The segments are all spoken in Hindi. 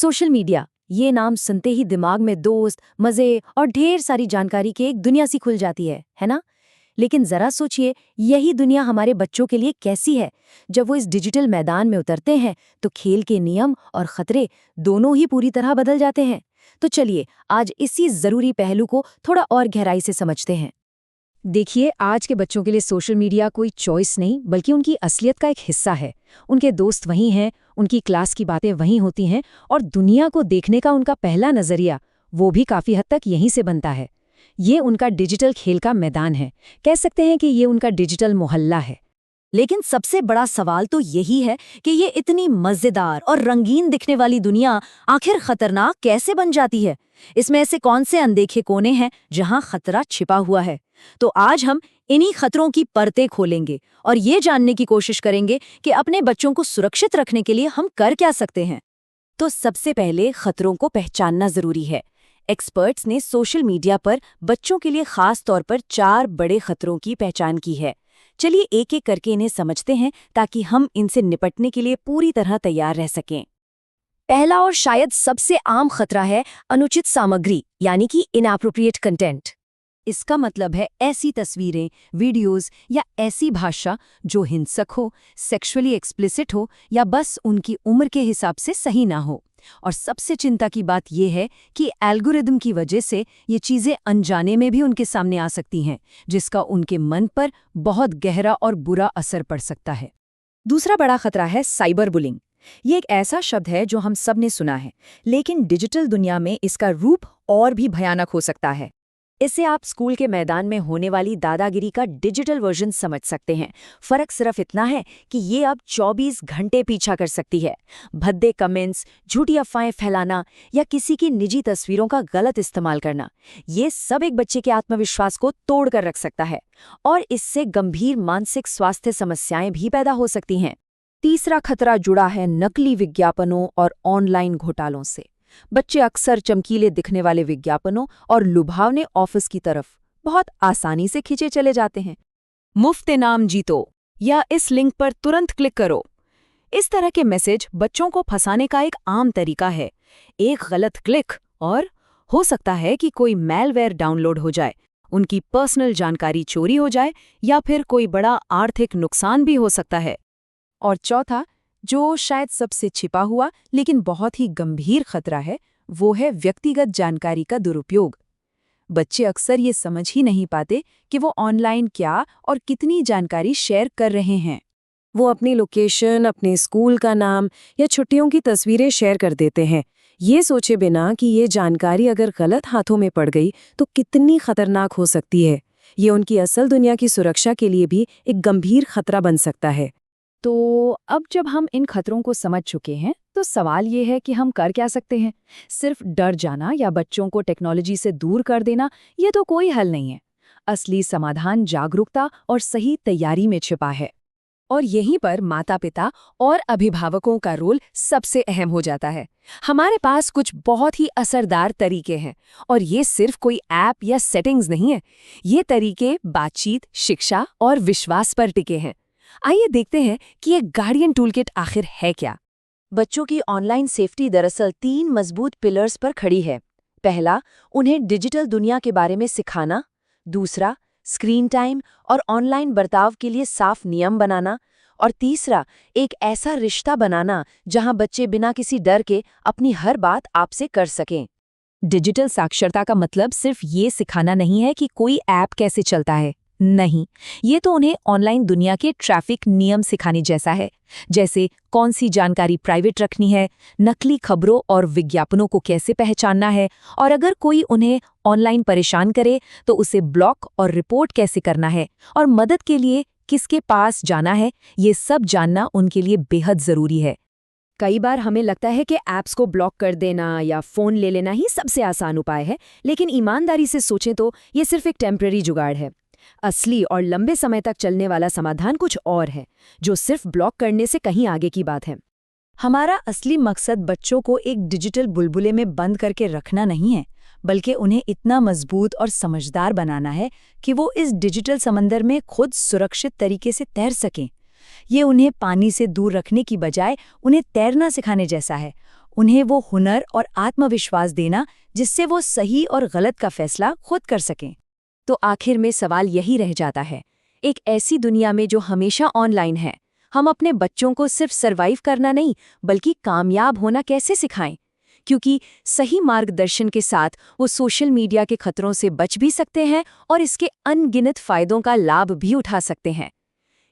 सोशल मीडिया, ये नाम सुनते ही दिमाग में दोस्त, मजे और ढेर सारी जानकारी की एक दुनिया सी खुल जाती है ना? लेकिन जरा सोचिए, यही दुनिया हमारे बच्चों के लिए कैसी है? जब वो इस डिजिटल मैदान में उतरते हैं, तो खेल के नियम और खतरे दोनों ही पूरी तरह बदल जाते हैं। तो चलिए, आज इसी जरूरी पहलू को थोड़ा और गहराई से समझते हैं। देखिए, आज के बच्चों के लिए सोशल मीडिया कोई चॉइस नहीं बल्कि उनकी असलियत का एक हिस्सा है। उनके दोस्त वहीं हैं, उनकी क्लास की बातें वहीं होती हैं और दुनिया को देखने का उनका पहला नज़रिया वो भी काफ़ी हद तक यहीं से बनता है। ये उनका डिजिटल खेल का मैदान है। कह सकते हैं कि ये उनका डिजिटल मोहल्ला है। लेकिन सबसे बड़ा सवाल तो यही है कि ये इतनी मजेदार और रंगीन दिखने वाली दुनिया आखिर खतरनाक कैसे बन जाती है? इसमें ऐसे कौन से अनदेखे कोने हैं जहां खतरा छिपा हुआ है? तो आज हम इन्हीं खतरों की परतें खोलेंगे और ये जानने की कोशिश करेंगे कि अपने बच्चों को सुरक्षित रखने के लिए हम कर क्या सकते हैं। तो सबसे पहले खतरों को पहचानना जरूरी है। एक्सपर्ट्स ने सोशल मीडिया पर बच्चों के लिए खास तौर पर 4 बड़े खतरों की पहचान की है। चलिए एक एक करके इन्हें समझते हैं ताकि हम इनसे निपटने के लिए पूरी तरह तैयार रह सकें। पहला और शायद सबसे आम खतरा है अनुचित सामग्री, यानी कि इनएप्रोप्रिएट कंटेंट। इसका मतलब है ऐसी तस्वीरें, वीडियोस या ऐसी भाषा जो हिंसक हो, सेक्सुअली एक्सप्लिसिट हो या बस उनकी उम्र के हिसाब से सही ना हो। और सबसे चिंता की बात यह है कि एल्गोरिदम की वजह से ये चीज़ें अनजाने में भी उनके सामने आ सकती हैं, जिसका उनके मन पर बहुत गहरा और बुरा असर पड़ सकता है। दूसरा बड़ा खतरा है साइबर बुलिंग। ये एक ऐसा शब्द है जो हम सब ने सुना है, लेकिन डिजिटल दुनिया में इसका रूप और भी भयानक हो सकता है। इससे आप स्कूल के मैदान में होने वाली दादागिरी का डिजिटल वर्जन समझ सकते हैं। फर्क सिर्फ इतना है कि ये अब 24 घंटे पीछा कर सकती है। भद्दे कमेंट्स, झूठी अफवाहें फैलाना या किसी की निजी तस्वीरों का गलत इस्तेमाल करना, ये सब एक बच्चे के आत्मविश्वास को तोड़ कर रख सकता है और इससे गंभीर मानसिक स्वास्थ्य समस्याएं भी पैदा हो सकती हैं। तीसरा खतरा जुड़ा है नकली विज्ञापनों और ऑनलाइन घोटालों से। बच्चे अक्सर चमकीले दिखने वाले विज्ञापनों और लुभावने ऑफर्स की तरफ बहुत आसानी से खींचे चले जाते हैं। मुफ्त इनाम जीतो या इस लिंक पर तुरंत क्लिक करो, इस तरह के मैसेज बच्चों को फंसाने का एक आम तरीका है। एक गलत क्लिक और हो सकता है कि कोई मैलवेयर डाउनलोड हो जाए, उनकी पर्सनल जानकारी चोरी हो जाए या फिर कोई बड़ा आर्थिक नुकसान भी हो सकता है। और चौथा, जो शायद सबसे छिपा हुआ लेकिन बहुत ही गंभीर खतरा है, वो है व्यक्तिगत जानकारी का दुरुपयोग। बच्चे अक्सर ये समझ ही नहीं पाते कि वो ऑनलाइन क्या और कितनी जानकारी शेयर कर रहे हैं। वो अपनी लोकेशन, अपने स्कूल का नाम या छुट्टियों की तस्वीरें शेयर कर देते हैं, ये सोचे बिना कि ये जानकारी अगर गलत हाथों में पड़ गई तो कितनी खतरनाक हो सकती है। ये उनकी असल दुनिया की सुरक्षा के लिए भी एक गंभीर खतरा बन सकता है। तो अब जब हम इन खतरों को समझ चुके हैं, तो सवाल ये है कि हम कर क्या सकते हैं? सिर्फ डर जाना या बच्चों को टेक्नोलॉजी से दूर कर देना, ये तो कोई हल नहीं है। असली समाधान जागरूकता और सही तैयारी में छिपा है। और यहीं पर माता-पिता और अभिभावकों का रोल सबसे अहम हो जाता है। हमारे पास कुछ बहुत ही असरदार तरीके हैं और ये सिर्फ कोई ऐप या सेटिंग्स नहीं है। ये तरीके बातचीत, शिक्षा और विश्वास पर टिके हैं। आइए देखते हैं कि ये गार्डियन टूलकिट आखिर है क्या। बच्चों की ऑनलाइन सेफ्टी दरअसल 3 मजबूत पिलर्स पर खड़ी है। पहला, उन्हें डिजिटल दुनिया के बारे में सिखाना। दूसरा, स्क्रीन टाइम और ऑनलाइन बर्ताव के लिए साफ नियम बनाना। और तीसरा, एक ऐसा रिश्ता बनाना जहां बच्चे बिना किसी डर के अपनी हर बात आपसे कर सकें। डिजिटल साक्षरता का मतलब सिर्फ ये सिखाना नहीं है कि कोई ऐप कैसे चलता है। नहीं, ये तो उन्हें ऑनलाइन दुनिया के ट्रैफिक नियम सिखाने जैसा है, जैसे कौन सी जानकारी प्राइवेट रखनी है, नकली खबरों और विज्ञापनों को कैसे पहचानना है, और अगर कोई उन्हें ऑनलाइन परेशान करे तो उसे ब्लॉक और रिपोर्ट कैसे करना है, और मदद के लिए किसके पास जाना है, ये सब जानना उनके लिए बेहद ज़रूरी है। कई बार हमें लगता है कि ऐप्स को ब्लॉक कर देना या फ़ोन ले लेना ही सबसे आसान उपाय है, लेकिन ईमानदारी से सोचें तो ये सिर्फ एक टेम्परेरी जुगाड़ है। असली और लंबे समय तक चलने वाला समाधान कुछ और है, जो सिर्फ ब्लॉक करने से कहीं आगे की बात है। हमारा असली मकसद बच्चों को एक डिजिटल बुलबुले में बंद करके रखना नहीं है, बल्कि उन्हें इतना मजबूत और समझदार बनाना है कि वो इस डिजिटल समंदर में खुद सुरक्षित तरीके से तैर सकें। ये उन्हें पानी से दूर रखने की बजाय उन्हें तैरना सिखाने जैसा है। उन्हें वो हुनर और आत्मविश्वास देना जिससे वो सही और गलत का फैसला खुद कर सकें। तो आखिर में सवाल यही रह जाता है, एक ऐसी दुनिया में जो हमेशा ऑनलाइन है, हम अपने बच्चों को सिर्फ सरवाइव करना नहीं बल्कि कामयाब होना कैसे सिखाएं? क्योंकि सही मार्गदर्शन के साथ वो सोशल मीडिया के खतरों से बच भी सकते हैं और इसके अनगिनत फायदों का लाभ भी उठा सकते हैं।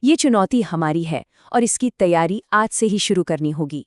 ये चुनौती हमारी है और इसकी तैयारी आज से ही शुरू करनी होगी।